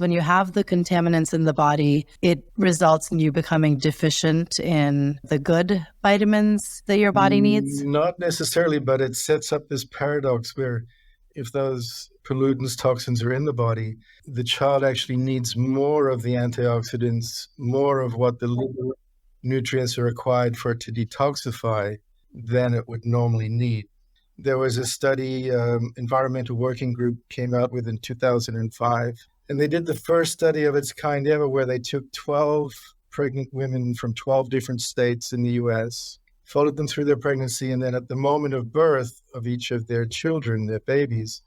When you have the contaminants in the body, it results in you becoming deficient in the good vitamins that your body needs? Not necessarily, but it sets up this paradox where if those pollutants, toxins are in the body, the child actually needs more of the antioxidants, more of what the liver nutrients are required for it to detoxify than it would normally need. There was a study, Environmental Working Group came out with in 2005, and they did the first study of its kind ever where they took 12 pregnant women from 12 different states in the US, followed them through their pregnancy, and then at the moment of birth of each of their children, their babies,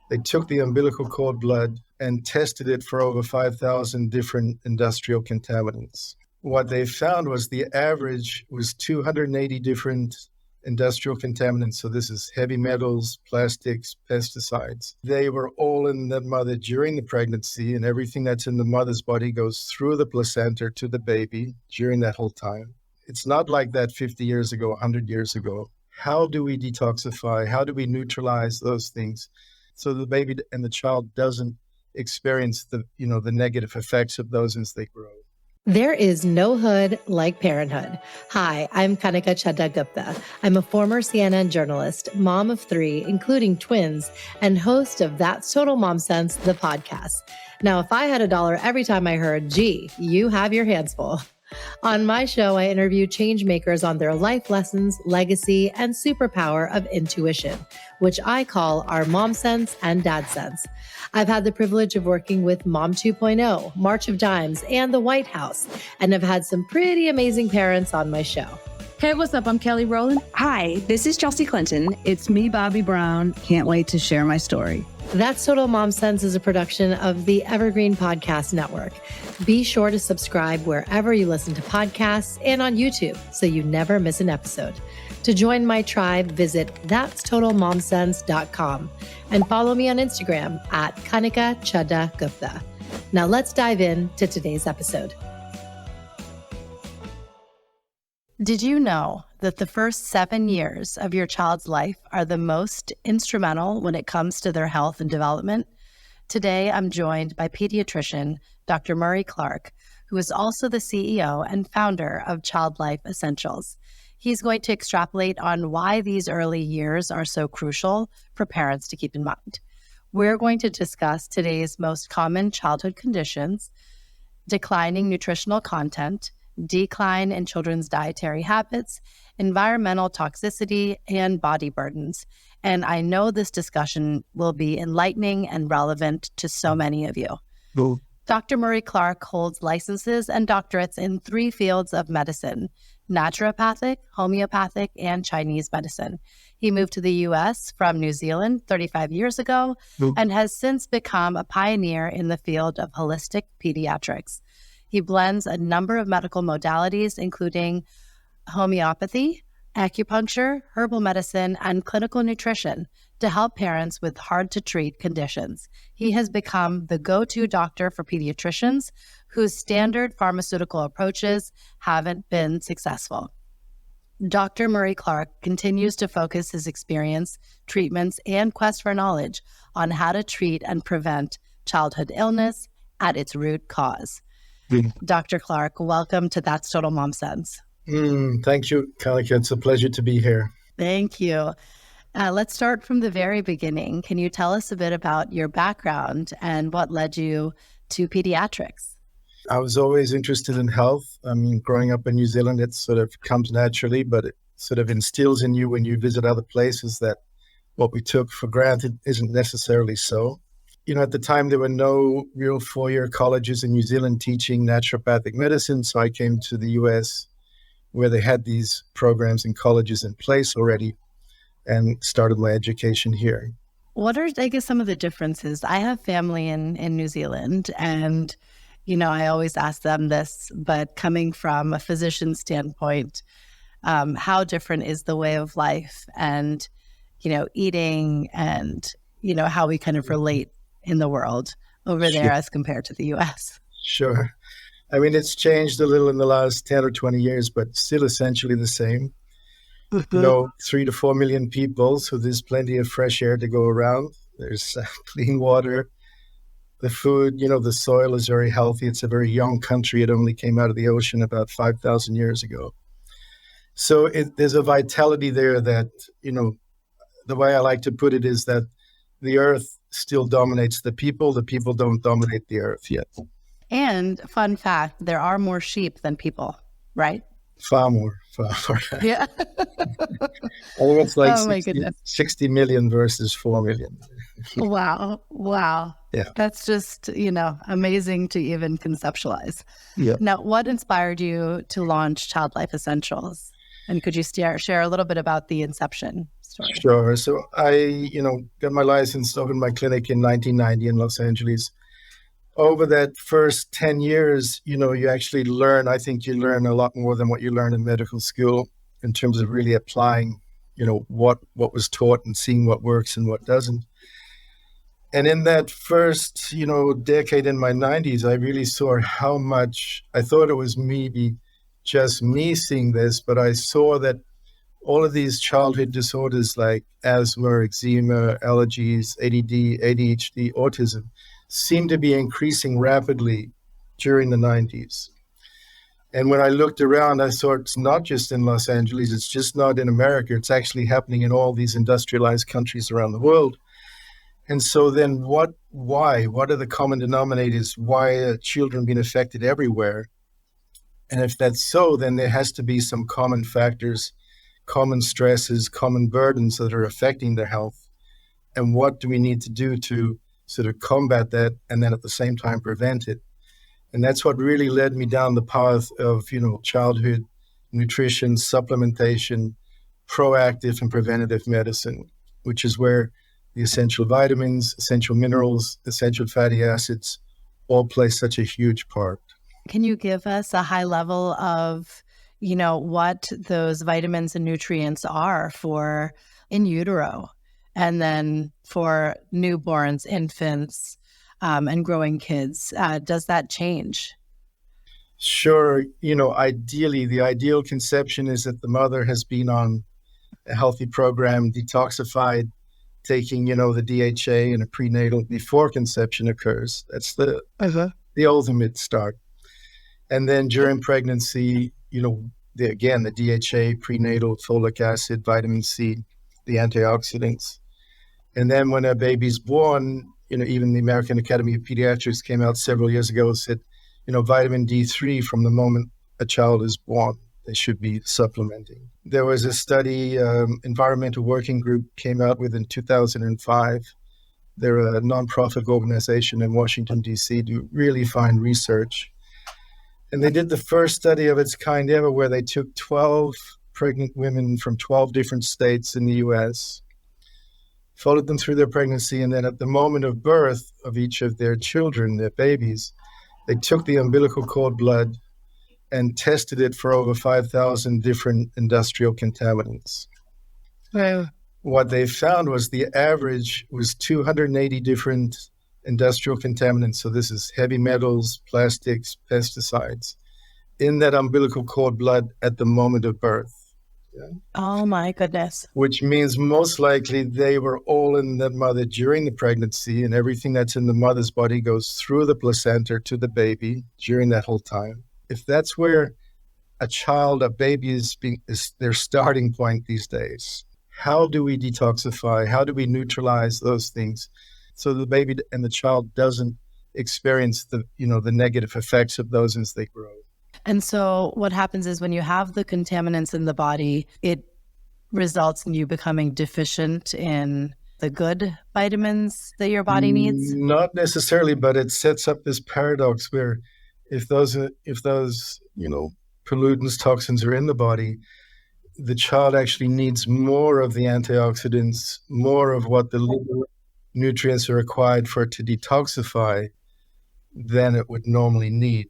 they took the umbilical cord blood and tested it for over 5,000 different industrial contaminants. What they found was the average was 280 different industrial contaminants. So this is heavy metals, plastics, pesticides. They were all in the mother during the pregnancy, and everything that's in the mother's body goes through the placenta to the baby during that whole time. It's not like that 50 years ago, 100 years ago. How do we detoxify? How do we neutralize those things so the baby and the child doesn't experience the negative effects of those as they grow? There is no hood like parenthood. Hi, I'm Kanika Chadda Gupta. I'm a former CNN journalist, mom of 3, including twins, and host of That's Total Mom Sense, the podcast. Now, if I had $1 every time I heard, gee, you have your hands full. On my show, I interview change makers on their life lessons, legacy, and superpower of intuition, which I call our Mom Sense and Dad Sense. I've had the privilege of working with Mom 2.0, March of Dimes, and the White House, and have had some pretty amazing parents on my show. Hey, what's up? I'm Kelly Rowland. Hi, this is Chelsea Clinton. It's me, Bobby Brown. Can't wait to share my story. That's Total Mom Sense is a production of the Evergreen Podcast Network. Be sure to subscribe wherever you listen to podcasts and on YouTube so you never miss an episode. To join my tribe, visit that'stotalmomsense.com and follow me on Instagram at Kanika Chadda Gupta. Now let's dive into today's episode. Did you know that the first 7 years of your child's life are the most instrumental when it comes to their health and development? Today, I'm joined by pediatrician Dr. Murray Clarke, who is also the CEO and founder of ChildLife Essentials. He's going to extrapolate on why these early years are so crucial for parents to keep in mind. We're going to discuss today's most common childhood conditions, declining nutritional content, decline in children's dietary habits, environmental toxicity, and body burdens. And I know this discussion will be enlightening and relevant to so many of you. Cool. Dr. Murray Clarke holds licenses and doctorates in 3 fields of medicine: naturopathic, homeopathic, and Chinese medicine. He moved to the U.S. from New Zealand 35 years ago and has since become a pioneer in the field of holistic pediatrics. He blends a number of medical modalities, including homeopathy, acupuncture, herbal medicine, and clinical nutrition to help parents with hard-to-treat conditions. He has become the go-to doctor for pediatricians whose standard pharmaceutical approaches haven't been successful. Dr. Murray Clarke continues to focus his experience, treatments, and quest for knowledge on how to treat and prevent childhood illness at its root cause. Dr. Clarke, welcome to That's Total Mom Sense. Thank you, Kanika. It's a pleasure to be here. Thank you. Let's start from the very beginning. Can you tell us a bit about your background and what led you to pediatrics? I was always interested in health. I mean, growing up in New Zealand, it sort of comes naturally, but it sort of instills in you when you visit other places that what we took for granted isn't necessarily so. You know, at the time, there were no real 4-year colleges in New Zealand teaching naturopathic medicine. So I came to the US where they had these programs and colleges in place already and started my education here. What are, I guess, some of the differences? I have family in New Zealand, and, you know, I always ask them this, but coming from a physician standpoint, how different is the way of life and, you know, eating and, you know, how we kind of relate in the world over there as compared to the US? Sure. I mean, it's changed a little in the last 10 or 20 years, but still essentially the same. You know, 3 to 4 million people, so there's plenty of fresh air to go around. There's clean water, The food, the soil is very healthy. It's a very young country. It only came out of the ocean about 5,000 years ago. So there's a vitality there that, the way I like to put it is that the earth still dominates the people don't dominate the earth yet. And fun fact, there are more sheep than people, right? Far more. Yeah. Oh, it's like Oh my goodness. 60 million versus 4 million. Wow. Yeah. That's just, amazing to even conceptualize. Yeah. Now, what inspired you to launch ChildLife Essentials? And could you share a little bit about the inception story? Sure. So I, got my license, opened my clinic in 1990 in Los Angeles. Over that first 10 years, you actually learn, I think you learn a lot more than what you learn in medical school in terms of really applying, what was taught and seeing what works and what doesn't. And in that first, decade in my 90s, I really saw how much, I thought it was maybe just me seeing this, but I saw that all of these childhood disorders like asthma, eczema, allergies, ADD, ADHD, autism seemed to be increasing rapidly during the 90s. And when I looked around, I saw it's not just in Los Angeles, it's just not in America, it's actually happening in all these industrialized countries around the world. And so then why? What are the common denominators? Why are children being affected everywhere? And if that's so, then there has to be some common factors, common stresses, common burdens that are affecting their health. And what do we need to do to sort of combat that and then at the same time prevent it? And that's what really led me down the path of, childhood nutrition, supplementation, proactive and preventative medicine, which is where the essential vitamins, essential minerals, essential fatty acids all play such a huge part. Can you give us a high level of, what those vitamins and nutrients are for in utero and then for newborns, infants, and growing kids? Does that change? Sure. Ideally, the ideal conception is that the mother has been on a healthy program, detoxified, taking, the DHA and a prenatal before conception occurs. That's the ultimate start. And then during pregnancy, the DHA, prenatal, folic acid, vitamin C, the antioxidants. And then when a baby's born, even the American Academy of Pediatrics came out several years ago and said, vitamin D3 from the moment a child is born, they should be supplementing. There was a study, Environmental Working Group came out with in 2005. They're a nonprofit organization in Washington, D.C., do really fine research. And they did the first study of its kind ever where they took 12 pregnant women from 12 different states in the U.S., followed them through their pregnancy, and then at the moment of birth of each of their children, their babies, they took the umbilical cord blood and tested it for over 5,000 different industrial contaminants. Wow. What they found was the average was 280 different industrial contaminants. So this is heavy metals, plastics, pesticides in that umbilical cord blood at the moment of birth. Yeah. Oh my goodness. Which means most likely they were all in the mother during the pregnancy, and everything that's in the mother's body goes through the placenta to the baby during that whole time. If that's where a baby is their starting point these days, how do we detoxify? How do we neutralize those things so the baby and the child doesn't experience the negative effects of those as they grow? And so what happens is when you have the contaminants in the body, it results in you becoming deficient in the good vitamins that your body needs? Not necessarily, but it sets up this paradox where if those pollutants, toxins are in the body, the child actually needs more of the antioxidants, more of what the nutrients are required for it to detoxify than it would normally need.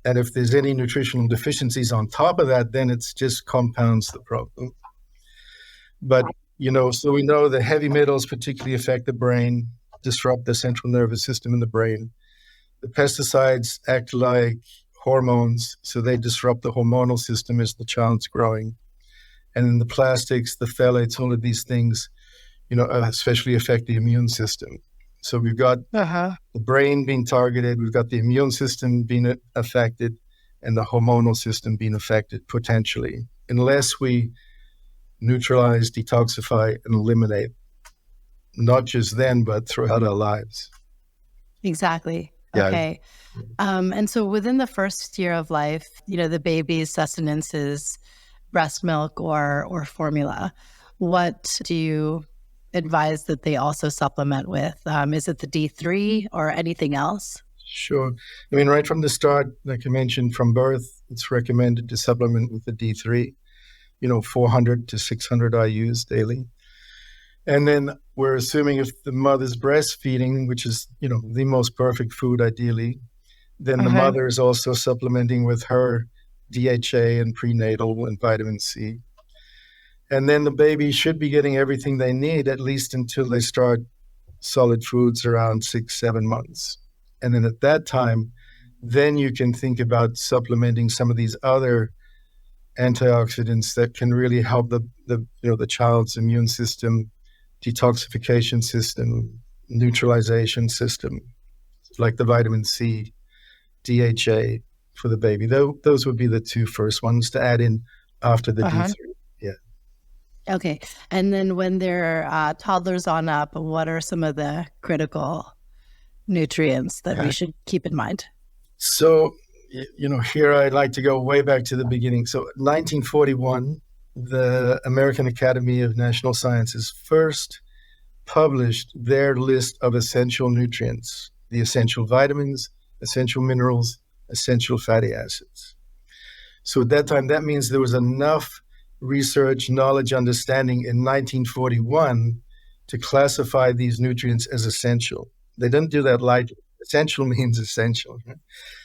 And if there's any nutritional deficiencies on top of that, then it's just compounds the problem. But, so we know the heavy metals particularly affect the brain, disrupt the central nervous system in the brain. The pesticides act like hormones, so they disrupt the hormonal system as the child's growing. And then the plastics, the phthalates, all of these things, especially affect the immune system. So we've got Uh-huh. the brain being targeted, we've got the immune system being affected, and the hormonal system being affected potentially, unless we neutralize, detoxify, and eliminate, not just then, but throughout our lives. Exactly. Yeah. Okay. And so within the first year of life, the baby's sustenance is breast milk or formula. What do you advise that they also supplement with? Is it the D3 or anything else? Sure. I mean, right from the start, like I mentioned, from birth, it's recommended to supplement with the D3, 400 to 600 IUs daily. And then we're assuming if the mother's breastfeeding, which is, the most perfect food ideally, then the mother is also supplementing with her DHA and prenatal and vitamin C. And then the baby should be getting everything they need, at least until they start solid foods around 6-7 months. And then at that time, then you can think about supplementing some of these other antioxidants that can really help the child's immune system, detoxification system, neutralization system, like the vitamin C, DHA for the baby. Those would be the two first ones to add in after the D3. Yeah. Okay. And then when they're toddlers on up, what are some of the critical nutrients that we should keep in mind? So, here I'd like to go way back to the beginning. So 1941, the American Academy of National Sciences first published their list of essential nutrients, the essential vitamins, essential minerals, essential fatty acids. So at that time, that means there was enough research, knowledge, understanding in 1941 to classify these nutrients as essential. They didn't do that lightly. Essential means essential. Right?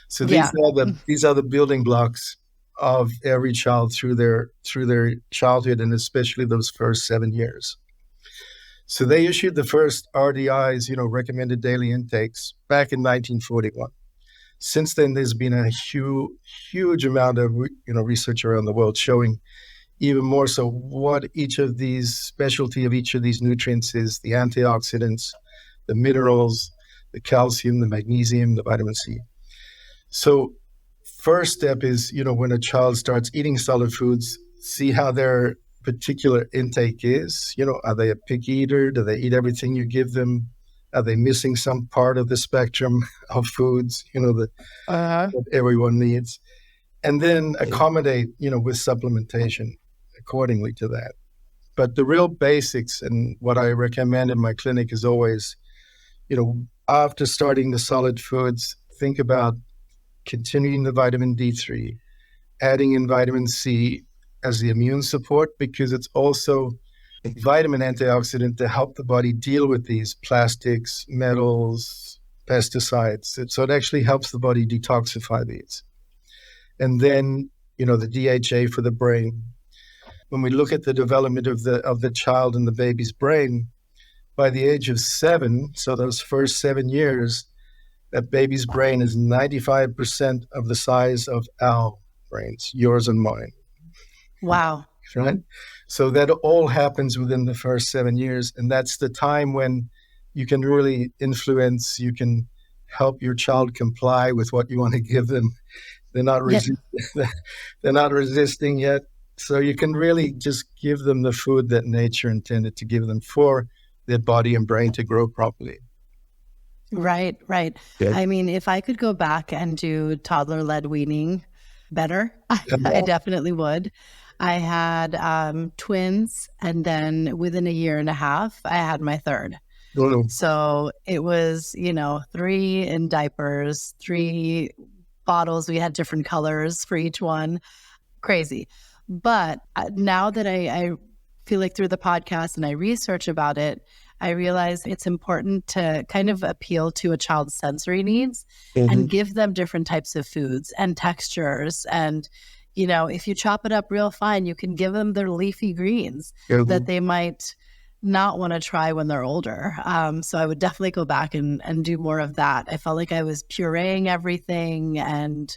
So these are the building blocks of every child through their childhood, and especially those first 7 years. So they issued the first RDIs, recommended daily intakes, back in 1941. Since then, there's been a huge amount of research around the world showing even more so what each of these specialty of each of these nutrients is: the antioxidants, the minerals, the calcium, the magnesium, the vitamin C. So first step is, when a child starts eating solid foods, see how their particular intake is. Are they a picky eater? Do they eat everything you give them? Are they missing some part of the spectrum of foods, that everyone needs? And then accommodate, with supplementation accordingly to that. But the real basics, and what I recommend in my clinic, is always, after starting the solid foods, think about continuing the vitamin D3, adding in vitamin C as the immune support, because it's also a vitamin antioxidant to help the body deal with these plastics, metals, pesticides. So it actually helps the body detoxify these. And then, the DHA for the brain. When we look at the development of the child and the baby's brain, by the age of 7, so those first 7 years, that baby's brain is 95% of the size of our brains, yours and mine. Wow. Right? So that all happens within the first 7 years. And that's the time when you can really influence, you can help your child comply with what you want to give them. They're not they're not resisting yet. So you can really just give them the food that nature intended to give them for their body and brain to grow properly. Right. Yeah. I mean, if I could go back and do toddler-led weaning better, I definitely would. I had twins, and then within a year and a half, I had my third. Oh. So it was, 3 in diapers, 3 bottles. We had different colors for each one. Crazy. But now that I feel like through the podcast and I research about it, I realize it's important to kind of appeal to a child's sensory needs and give them different types of foods and textures. And, if you chop it up real fine, you can give them their leafy greens that they might not want to try when they're older. So I would definitely go back and do more of that. I felt like I was pureeing everything, and,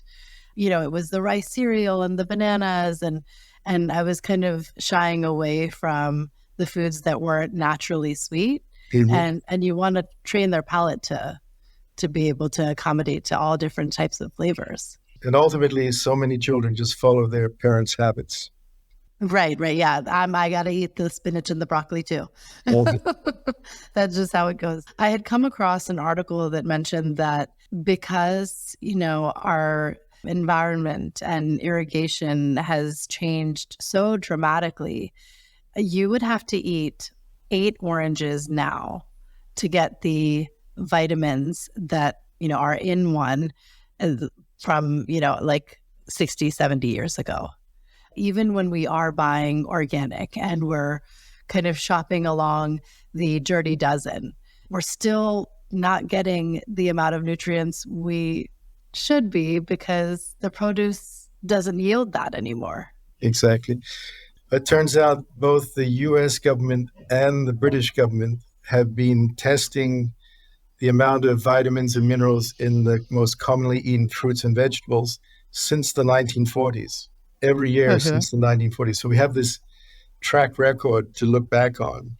it was the rice cereal and the bananas, and I was kind of shying away from the foods that weren't naturally sweet. and you want to train their palate to be able to accommodate to all different types of flavors. And ultimately, so many children just follow their parents' habits. Right. Yeah. I got to eat the spinach and the broccoli too. That's just how it goes. I had come across an article that mentioned that because, our environment and irrigation has changed so dramatically, you would have to eat 8 oranges now to get the vitamins that, are in one from, like 60, 70 years ago. Even when we are buying organic and we're kind of shopping along the dirty dozen, we're still not getting the amount of nutrients we should be because the produce doesn't yield that anymore. Exactly. It turns out both the US government and the British government have been testing the amount of vitamins and minerals in the most commonly eaten fruits and vegetables since the 1940s. Every year since the 1940s. So we have this track record to look back on.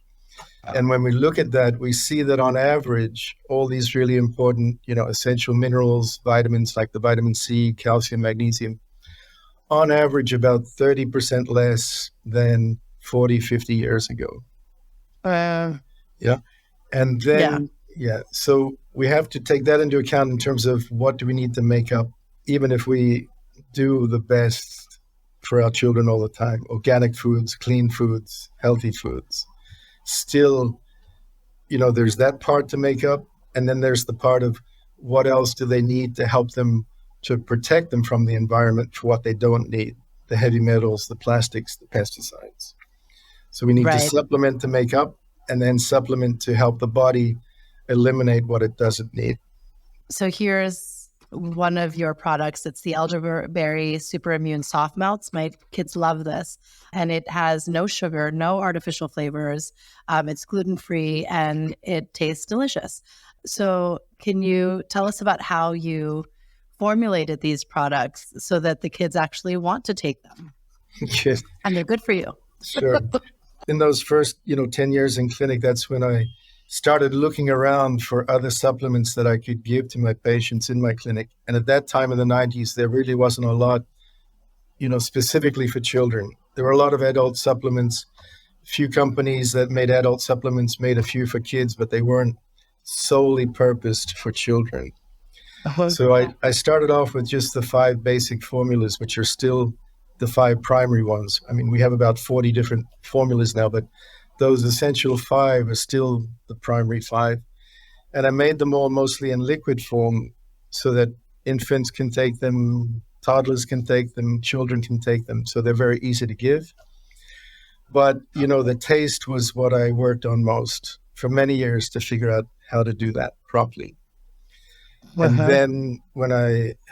And when we look at that, we see that on average, all these really important, essential minerals, vitamins like the vitamin C, calcium, magnesium, on average about 30% less than 40, 50 years ago. Yeah. And then, so we have to take that into account in terms of what do we need to make up, even if we do the best for our children all the time, organic foods, clean foods, healthy foods. Still, there's that part to make up. And then there's the part of what else do they need to help them to protect them from the environment for what they don't need, the heavy metals, the plastics, the pesticides. So we need to supplement to make up and then supplement to help the body eliminate what it doesn't need. So here's one of your products. It's the elderberry super immune soft melts. My kids love this, and it has no sugar, no artificial flavors. It's gluten-free and it tastes delicious. So can you tell us about how you formulated these products so that the kids actually want to take them? Yes. And they're good for you. Sure. In those first, 10 years in clinic, that's when I started looking around for other supplements that I could give to my patients in my clinic. And at that time in the 90s, there really wasn't a lot, specifically for children. There were a lot of adult supplements. Few companies that made adult supplements made a few for kids, but they weren't solely purposed for children. So I started off with just the 5 basic formulas, which are still the 5 primary ones. I mean, we have about 40 different formulas now, but those essential 5 are still the primary 5. And I made them all mostly in liquid form so that infants can take them, toddlers can take them, children can take them. So they're very easy to give. But, the taste was what I worked on most for many years to figure out how to do that properly. And then when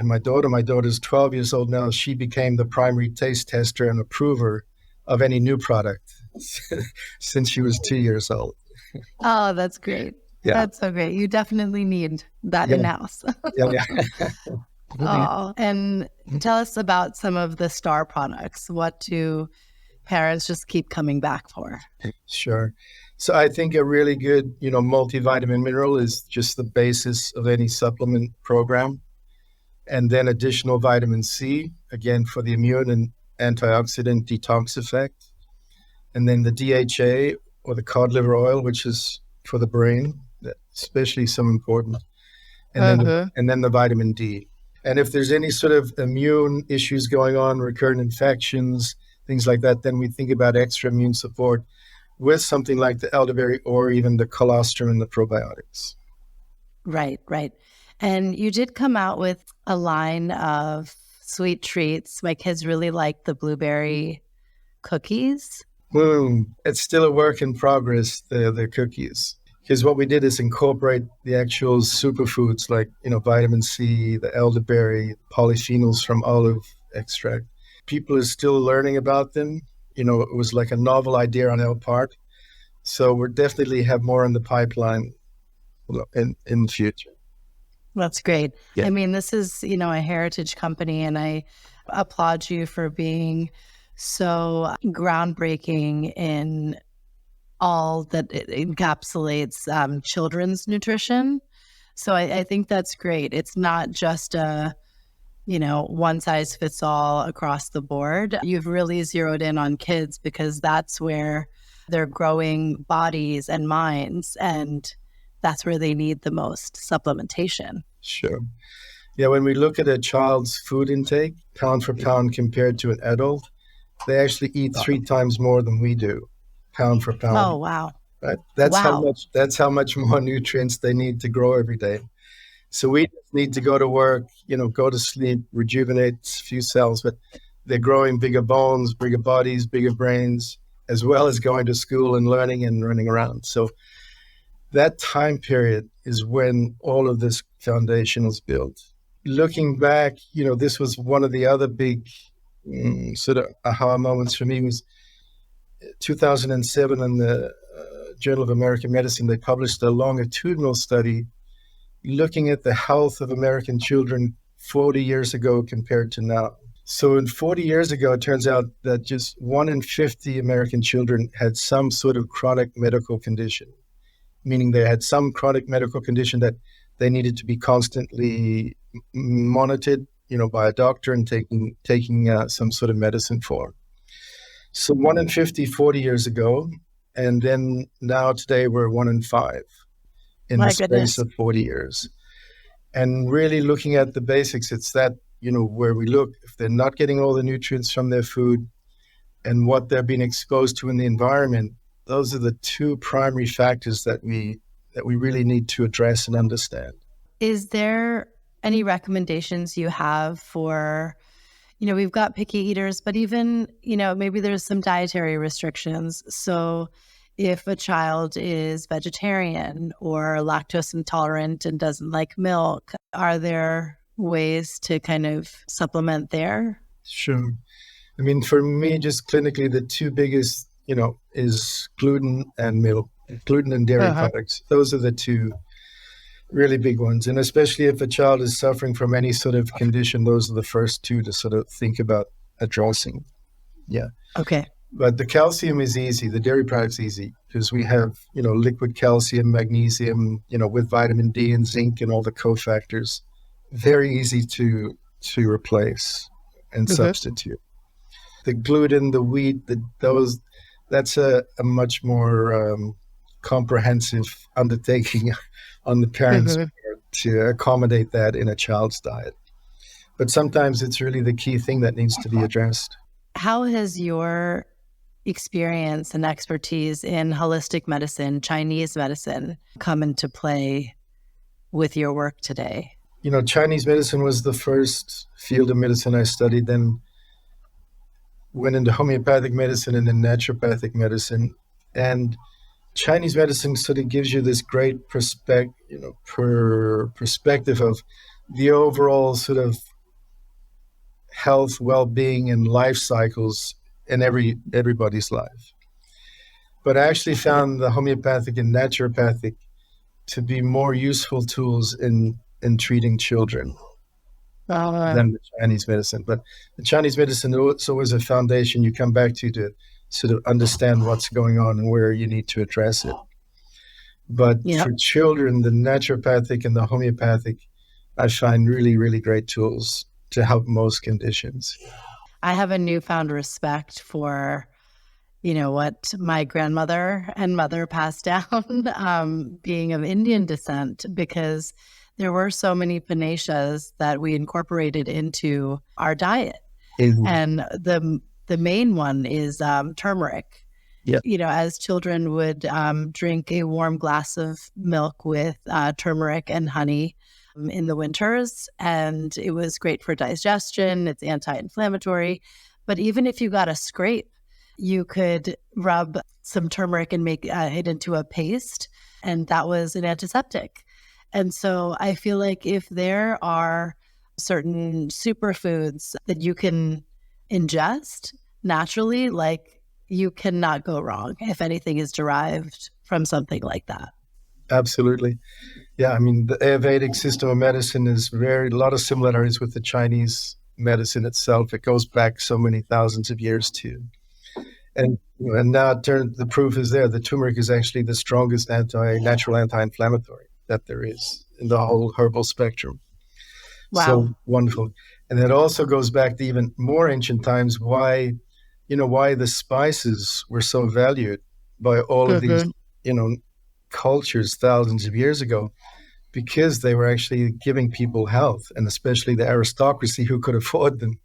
my daughter's 12 years old now, she became the primary taste tester and approver of any new product since she was 2 years old. Oh, that's great. Yeah. That's so great. You definitely need that in-house. Yeah. Oh, and tell us about some of the star products. What do parents just keep coming back for? Sure. So I think a really good, multivitamin mineral is just the basis of any supplement program. And then additional vitamin C, again, for the immune and antioxidant detox effect. And then the DHA or the cod liver oil, which is for the brain, especially so important. And then the vitamin D. And if there's any sort of immune issues going on, recurrent infections, things like that, then we think about extra immune support with something like the elderberry or even the colostrum and the probiotics. Right. And you did come out with a line of sweet treats. My kids really like the blueberry cookies. It's still a work in progress, the cookies. Because what we did is incorporate the actual superfoods like, vitamin C, the elderberry, polyphenols from olive extract. People are still learning about them. It was like a novel idea on our part. So we'll definitely have more in the pipeline in the future. That's great. Yeah. I mean, this is, a heritage company, and I applaud you for being so groundbreaking in all that it encapsulates children's nutrition. So I think that's great. It's not just a, one size fits all across the board. You've really zeroed in on kids because that's where they're growing bodies and minds, and that's where they need the most supplementation. Sure. Yeah, when we look at a child's food intake, pound for pound compared to an adult, they actually eat 3 times more than we do, pound for pound. Oh, wow. Right? That's Wow. how much more nutrients they need to grow every day. So we just need to go to work, go to sleep, rejuvenate a few cells, but they're growing bigger bones, bigger bodies, bigger brains, as well as going to school and learning and running around. So that time period is when all of this foundation was built. Looking back, this was one of the other big sort of aha moments for me was 2007 in the Journal of American Medicine. They published a longitudinal study looking at the health of American children 40 years ago compared to now. So in 40 years ago, it turns out that just 1 in 50 American children had some sort of chronic medical condition, meaning they had some chronic medical condition that they needed to be constantly monitored, by a doctor and taking some sort of medicine for. So 1 in 50, 40 years ago, and then now today we're 1 in 5 in the space of 40 years. And really looking at the basics, it's that, where we look, if they're not getting all the nutrients from their food and what they're being exposed to in the environment, those are the 2 primary factors that we really need to address and understand. Is there any recommendations you have for, we've got picky eaters, but even, maybe there's some dietary restrictions. So if a child is vegetarian or lactose intolerant and doesn't like milk, are there ways to kind of supplement there? Sure. I mean, for me, just clinically, the 2 biggest, is gluten and milk, gluten and dairy products. Those are the 2 really big ones. And especially if a child is suffering from any sort of condition, those are the first 2 to sort of think about addressing. Yeah. Okay. But the calcium is easy. The dairy product's easy because we have, liquid calcium, magnesium, with vitamin D and zinc and all the cofactors. Very easy to replace and substitute. The gluten, the wheat, that's a much more comprehensive undertaking on the parents' part to accommodate that in a child's diet. But sometimes it's really the key thing that needs to be addressed. How has your experience and expertise in holistic medicine, Chinese medicine, come into play with your work today? Chinese medicine was the first field of medicine I studied, then went into homeopathic medicine and then naturopathic medicine. And Chinese medicine sort of gives you this great perspective of the overall sort of health, well-being, and life cycles in everybody's life. But I actually found the homeopathic and naturopathic to be more useful tools in treating children than the Chinese medicine. But the Chinese medicine, it's always a foundation you come back to sort of understand what's going on and where you need to address it. But for children, the naturopathic and the homeopathic, I find really, really great tools to help most conditions. I have a newfound respect for, what my grandmother and mother passed down, being of Indian descent, because there were so many panacea that we incorporated into our diet. Mm-hmm. And the main one is turmeric. Yeah. As children would drink a warm glass of milk with turmeric and honey in the winters, and it was great for digestion. It's anti-inflammatory. But even if you got a scrape, you could rub some turmeric and make it into a paste, and that was an antiseptic. And so I feel like if there are certain superfoods that you can ingest naturally, like, you cannot go wrong if anything is derived from something like that. Absolutely. Yeah, I mean, the Ayurvedic system of medicine is a lot of similarities with the Chinese medicine itself. It goes back so many thousands of years too. And now the proof is there. The turmeric is actually the strongest natural anti-inflammatory that there is in the whole herbal spectrum. Wow. So wonderful. And it also goes back to even more ancient times, why the spices were so valued by all of these, cultures thousands of years ago, because they were actually giving people health, and especially the aristocracy who could afford them.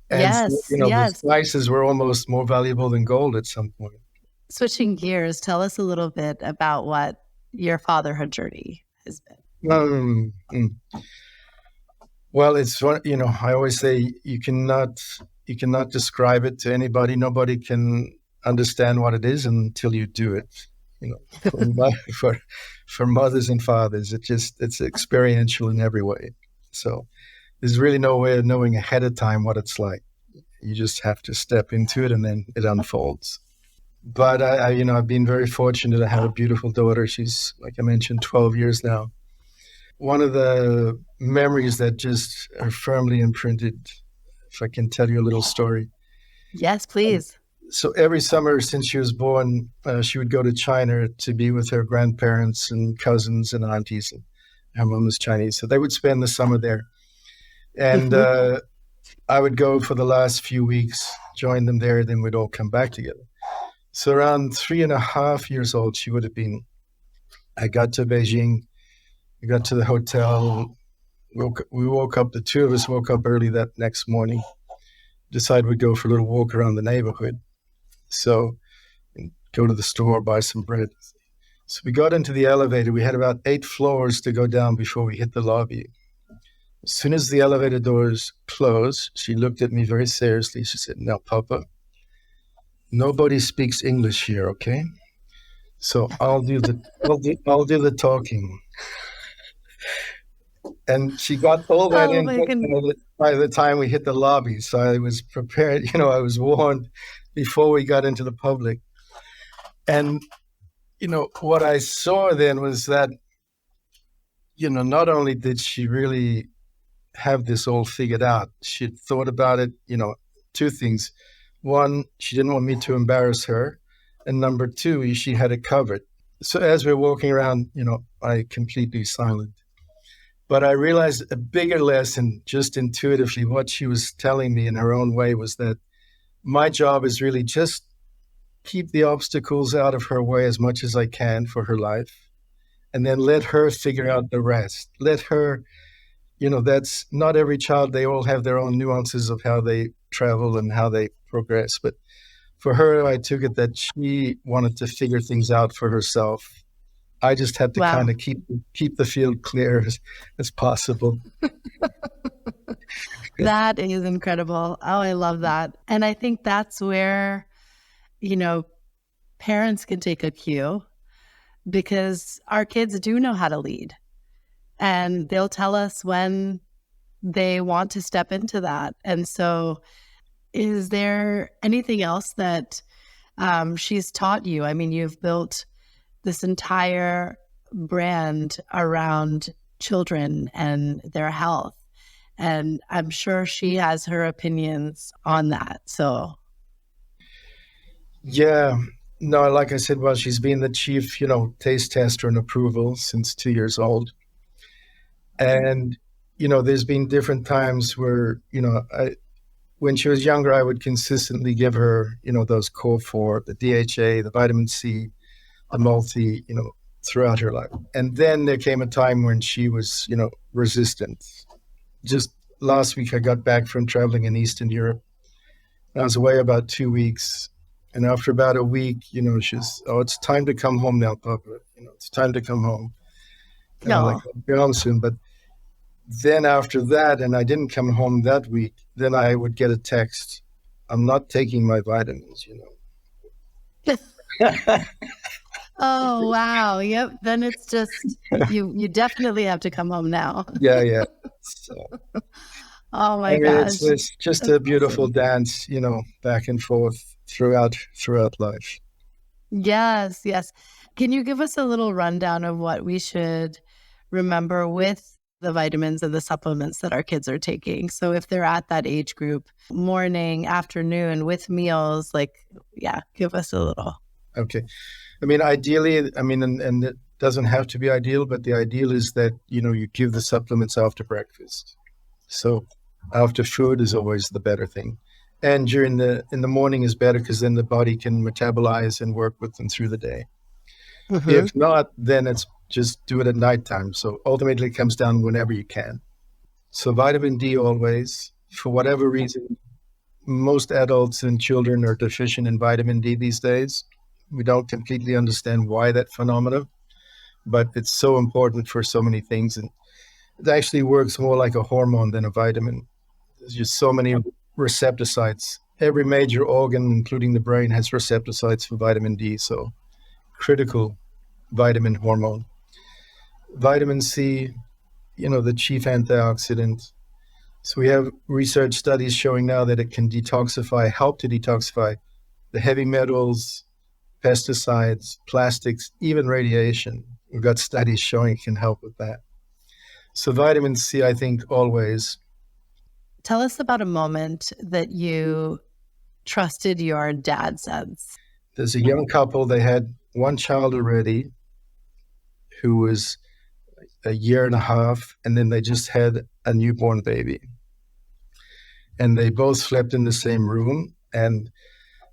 And so, Yes, the yes. spices were almost more valuable than gold at some point. Switching gears, tell us a little bit about what your fatherhood journey has been. Well, it's I always say you cannot describe it to anybody. Nobody can understand what it is until you do it. For mothers and fathers, it's experiential in every way. So there's really no way of knowing ahead of time what it's like. You just have to step into it, and then it unfolds. But I've been very fortunate to have a beautiful daughter. She's, like I mentioned, 12 years now. One of the memories that just are firmly imprinted, if I can tell you a little story. Yes, please. So every summer since she was born, she would go to China to be with her grandparents and cousins and aunties. And her mom was Chinese, so they would spend the summer there. And I would go for the last few weeks, join them there, then we'd all come back together. So around 3.5 years old, she would have been. I got to Beijing. We got to the hotel. We woke up. The two of us woke up early that next morning. Decided we'd go for a little walk around the neighborhood. So go to the store, buy some bread. So we got into the elevator. We had about 8 floors to go down before we hit the lobby. As soon as the elevator doors closed, she looked at me very seriously. She said, "Now, Papa, nobody speaks English here, okay? So I'll do the talking." And she got all that in by the time we hit the lobby. So I was prepared, I was warned before we got into the public. And, what I saw then was that, not only did she really have this all figured out, she'd thought about it, 2 things. One, she didn't want me to embarrass her. And number 2, she had it covered. So as we're walking around, I completely silent. But I realized a bigger lesson, just intuitively, what she was telling me in her own way was that my job is really just keep the obstacles out of her way as much as I can for her life, and then let her figure out the rest. Let her, that's not every child, they all have their own nuances of how they travel and how they progress. But for her, I took it that she wanted to figure things out for herself. I just had to kind of keep the field clear as possible. That is incredible. Oh, I love that. And I think that's where, parents can take a cue, because our kids do know how to lead, and they'll tell us when they want to step into that. And so is there anything else that she's taught you? I mean, you've built this entire brand around children and their health, and I'm sure she has her opinions on that. So, yeah, no, like I said, well, she's been the chief, taste tester and approval since 2 years old. And, there's been different times where, when she was younger, I would consistently give her, those core 4, the DHA, the vitamin C, the multi, throughout her life. And then there came a time when she was, resistant. Just last week, I got back from traveling in Eastern Europe. I was away about 2 weeks. And after about a week, she's, "Oh, it's time to come home now, Papa. It's time to come home." And I'm like, "I'll be home soon." But then after that, and I didn't come home that week, then I would get a text, "I'm not taking my vitamins, Oh, wow. Yep. Then it's just, you definitely have to come home now. Yeah. So, oh my gosh. It's just a beautiful dance, back and forth throughout life. Yes. Can you give us a little rundown of what we should remember with the vitamins and the supplements that our kids are taking. So if they're at that age group, morning, afternoon, with meals, give us a little. Okay. Ideally, and it doesn't have to be ideal, but the ideal is that, you give the supplements after breakfast. So after food is always the better thing. And in the morning is better because then the body can metabolize and work with them through the day. Mm-hmm. If not, then it's just do it at nighttime. So ultimately it comes down whenever you can. So vitamin D always, for whatever reason, most adults and children are deficient in vitamin D these days. We don't completely understand why that phenomenon, but it's so important for so many things. And it actually works more like a hormone than a vitamin. There's just so many receptor sites. Every major organ, including the brain, has receptor sites for vitamin D. So critical vitamin hormone. Vitamin C, the chief antioxidant. So we have research studies showing now that it can help to detoxify the heavy metals, pesticides, plastics, even radiation. We've got studies showing it can help with that. So vitamin C, I think, always. Tell us about a moment that you trusted your dad's sense. There's a young couple, they had one child already who was a year and a half, and then they just had a newborn baby. And they both slept in the same room, and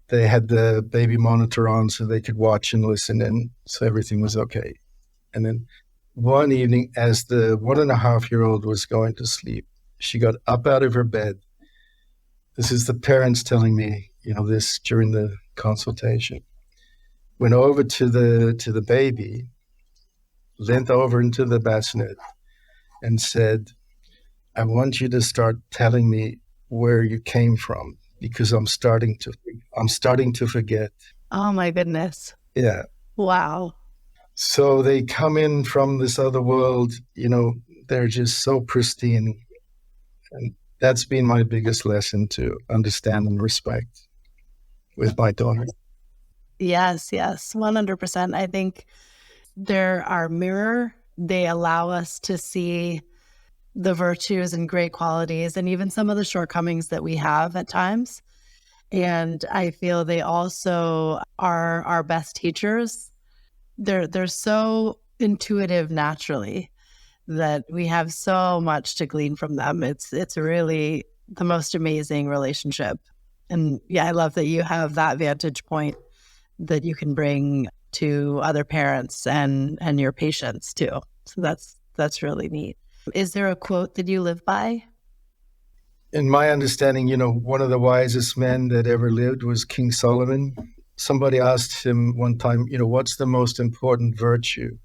they had the baby monitor on so they could watch and listen in, so everything was okay. And then one evening, as the 1.5-year-old was going to sleep, she got up out of her bed. This is the parents telling me, this during the consultation. Went over to the baby, leant over into the bassinet, and said, "I want you to start telling me where you came from, because I'm starting to forget." Oh my goodness. Yeah. Wow. So they come in from this other world, they're just so pristine. And that's been my biggest lesson, to understand and respect with my daughter. Yes, 100%. I think they're our mirror. They allow us to see the virtues and great qualities and even some of the shortcomings that we have at times. And I feel they also are our best teachers. They're so intuitive naturally that we have so much to glean from them. It's really the most amazing relationship. And I love that you have that vantage point that you can bring to other parents and your patients too. So that's really neat. Is there a quote that you live by? In my understanding, one of the wisest men that ever lived was King Solomon. Somebody asked him one time, what's the most important virtue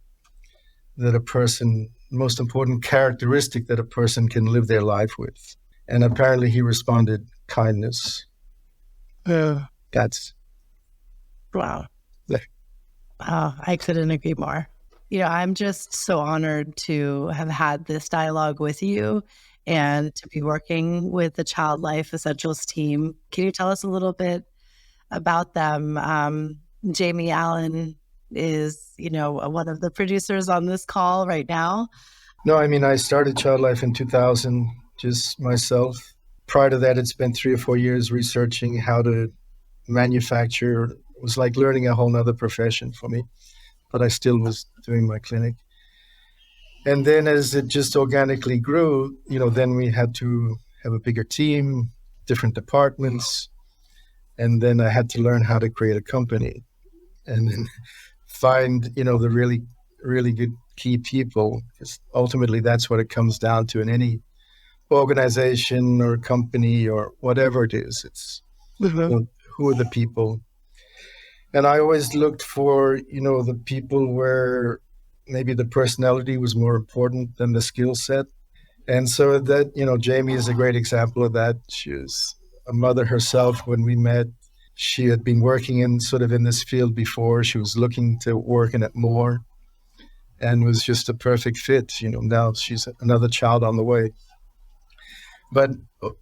most important characteristic that a person can live their life with? And apparently he responded, kindness. That's... Wow. Yeah. Wow, I couldn't agree more. I'm just so honored to have had this dialogue with you and to be working with the ChildLife Essentials team. Can you tell us a little bit about them? Jamie Allen is, one of the producers on this call right now. No, I started ChildLife in 2000, just myself. Prior to that, it's been 3 or 4 years researching how to manufacture. It was like learning a whole nother profession for me, but I still was doing my clinic. And then as it just organically grew, then we had to have a bigger team, different departments. And then I had to learn how to create a company and then find, the really, really good key people. Because ultimately that's what it comes down to in any organization or company or whatever it is. It's who are the people. And I always looked for, the people where maybe the personality was more important than the skill set. And so that, Jamie is a great example of that. She was a mother herself when we met. She had been working in this field before. She was looking to work in it more and was just a perfect fit. Now she's another child on the way. But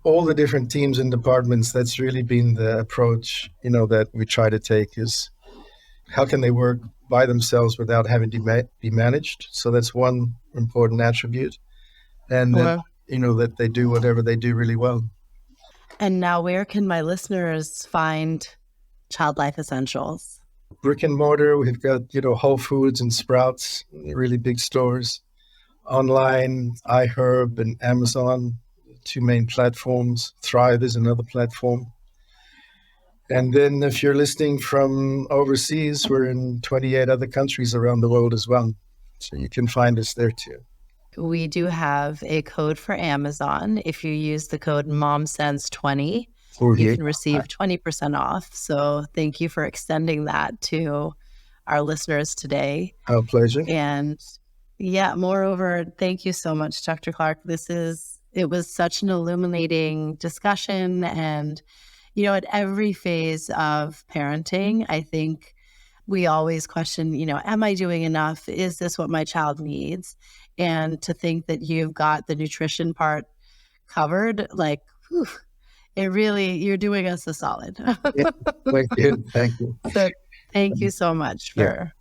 all the different teams and departments, that's really been the approach, that we try to take is how can they work by themselves without having to be managed? So that's one important attribute. and Well, that they do whatever they do really well. and now where can my listeners find ChildLife Essentials? Brick and mortar, we've got, Whole Foods and Sprouts, really big stores. Online, iHerb and Amazon, two main platforms. Thrive is another platform. And then if you're listening from overseas, we're in 28 other countries around the world as well. So you can find us there too. We do have a code for Amazon. If you use the code MOMSENSE20, you can receive 20% off. So thank you for extending that to our listeners today. Our pleasure. And yeah, moreover, thank you so much, Dr. Clarke. It was such an illuminating discussion. And, at every phase of parenting, I think we always question, am I doing enough? Is this what my child needs? And to think that you've got the nutrition part covered, you're doing us a solid. Thank you. So thank you so much for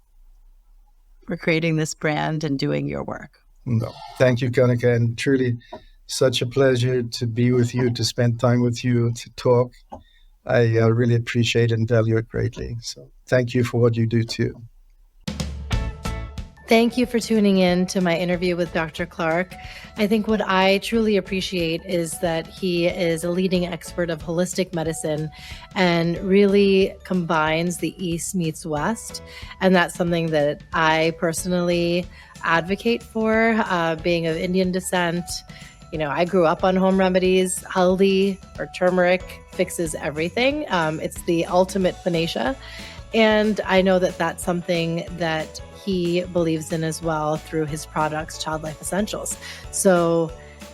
creating this brand and doing your work. No, thank you, Kanika, and truly such a pleasure to be with you, to spend time with you, to talk. I really appreciate and value it greatly. So thank you for what you do too. Thank you for tuning in to my interview with Dr. Clarke. I think what I truly appreciate is that he is a leading expert of holistic medicine and really combines the East meets West. And that's something that I personally advocate for, being of Indian descent. I grew up on home remedies. Haldi or turmeric fixes everything. It's the ultimate panacea. And I know that that's something that he believes in as well through his products, ChildLife Essentials. So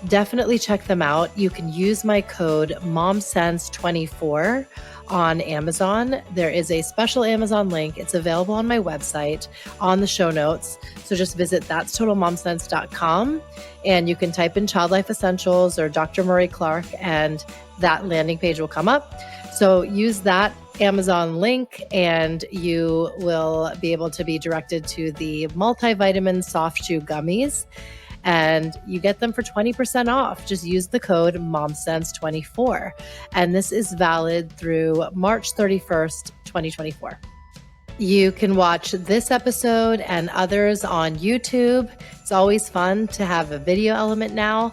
definitely check them out. You can use my code MOMSENSE24 on Amazon. There is a special Amazon link. It's available on my website on the show notes. So just visit that'stotalmomsense.com and you can type in ChildLife Essentials or Dr. Murray Clarke and that landing page will come up. So use that Amazon link and you will be able to be directed to the multivitamin soft chew gummies and you get them for 20% off. Just use the code MOMSENSE24. And this is valid through March 31st, 2024. You can watch this episode and others on YouTube. It's always fun to have a video element now.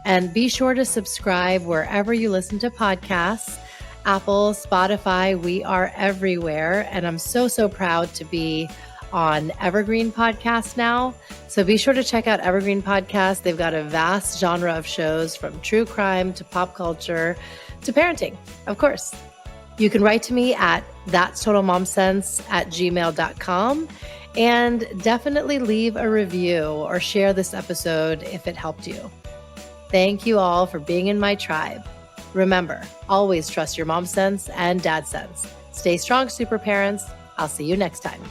And be sure to subscribe wherever you listen to podcasts. Apple, Spotify, we are everywhere. And I'm so proud to be on Evergreen Podcast now. So be sure to check out Evergreen Podcast. They've got a vast genre of shows from true crime to pop culture to parenting, of course. You can write to me at that'stotalmomsense@gmail.com and definitely leave a review or share this episode if it helped you. Thank you all for being in my tribe. Remember, always trust your mom sense and dad sense. Stay strong, super parents. I'll see you next time.